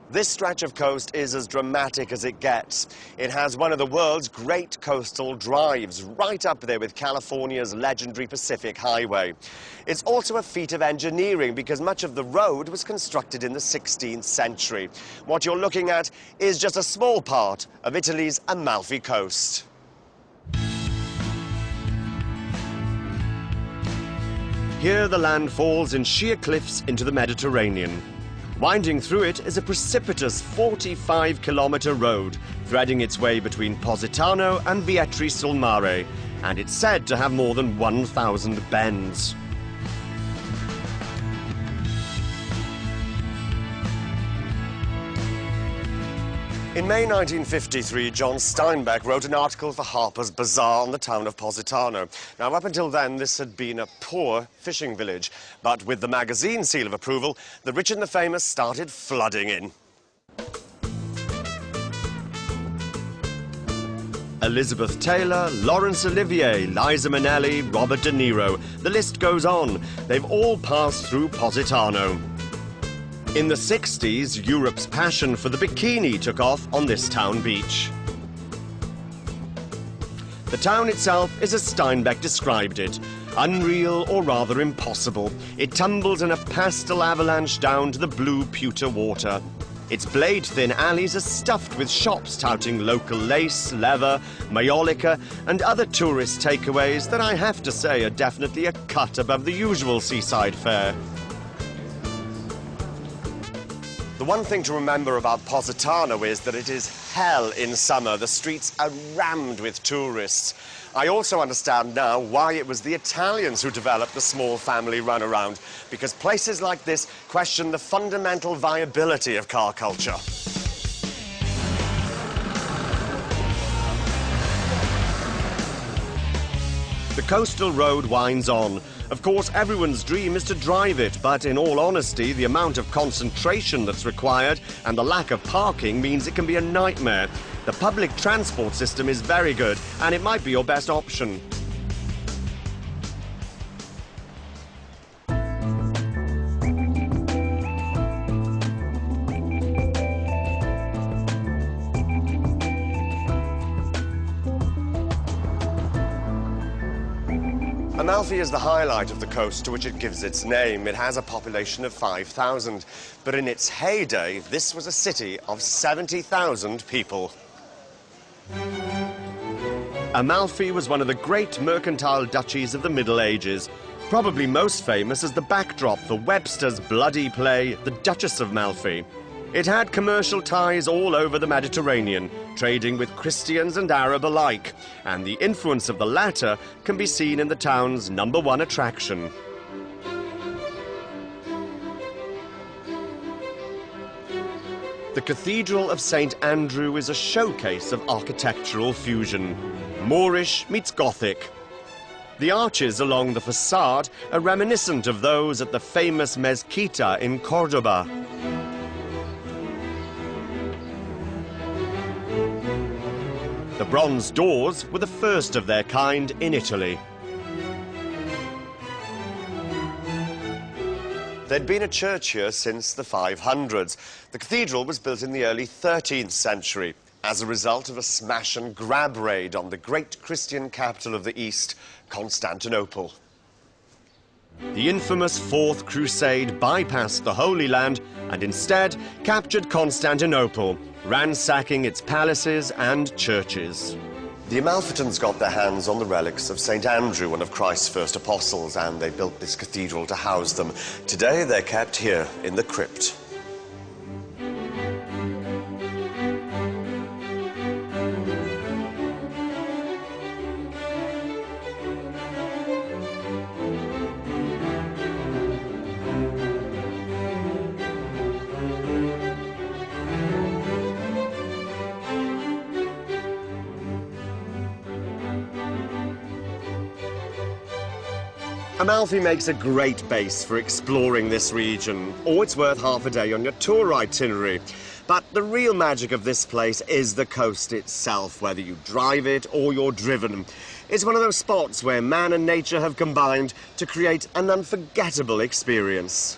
This stretch of coast is as dramatic as it gets. It has one of the world's great coastal drives, right up there with California's legendary Pacific Highway. It's also a feat of engineering because much of the road was constructed in the 16th century. What you're looking at is just a small part of Italy's Amalfi coast. Here the land falls in sheer cliffs into the Mediterranean. Winding through it is a precipitous 45-kilometre road, threading its way between Positano and Vietri sul Mare, and it's said to have more than 1,000 bends. In May 1953, John Steinbeck wrote an article for Harper's Bazaar on the town of Positano. Now, up until then, this had been a poor fishing village, but with the magazine seal of approval, the rich and the famous started flooding in. Elizabeth Taylor, Laurence Olivier, Liza Minnelli, Robert De Niro. The list goes on. They've all passed through Positano. In the 60s, Europe's passion for the bikini took off on this town beach. The town itself is as Steinbeck described it, unreal or rather impossible. It tumbles in a pastel avalanche down to the blue pewter water. Its blade-thin alleys are stuffed with shops touting local lace, leather, maiolica and other tourist takeaways that I have to say are definitely a cut above the usual seaside fare. The one thing to remember about Positano is that it is hell in summer. The streets are rammed with tourists. I also understand now why it was the Italians who developed the small family runaround, because places like this question the fundamental viability of car culture. The coastal road winds on. Of course, everyone's dream is to drive it, but in all honesty, the amount of concentration that's required and the lack of parking means it can be a nightmare. The public transport system is very good, and it might be your best option. Amalfi is the highlight of the coast to which it gives its name. It has a population of 5,000, but in its heyday, this was a city of 70,000 people. Amalfi was one of the great mercantile duchies of the Middle Ages, probably most famous as the backdrop for Webster's bloody play, The Duchess of Malfi. It had commercial ties all over the Mediterranean, trading with Christians and Arab alike, and the influence of the latter can be seen in the town's #1 attraction. The Cathedral of St. Andrew is a showcase of architectural fusion. Moorish meets Gothic. The arches along the facade are reminiscent of those at the famous Mezquita in Cordoba. The bronze doors were the first of their kind in Italy. There'd been a church here since the 500s. The cathedral was built in the early 13th century as a result of a smash-and-grab raid on the great Christian capital of the East, Constantinople. The infamous Fourth Crusade bypassed the Holy Land and instead captured Constantinople, ransacking its palaces and churches. The Amalfitans got their hands on the relics of St. Andrew, one of Christ's first apostles, and they built this cathedral to house them. Today they're kept here in the crypt. Amalfi makes a great base for exploring this region, or it's worth half a day on your tour itinerary. But the real magic of this place is the coast itself, whether you drive it or you're driven. It's one of those spots where man and nature have combined to create an unforgettable experience.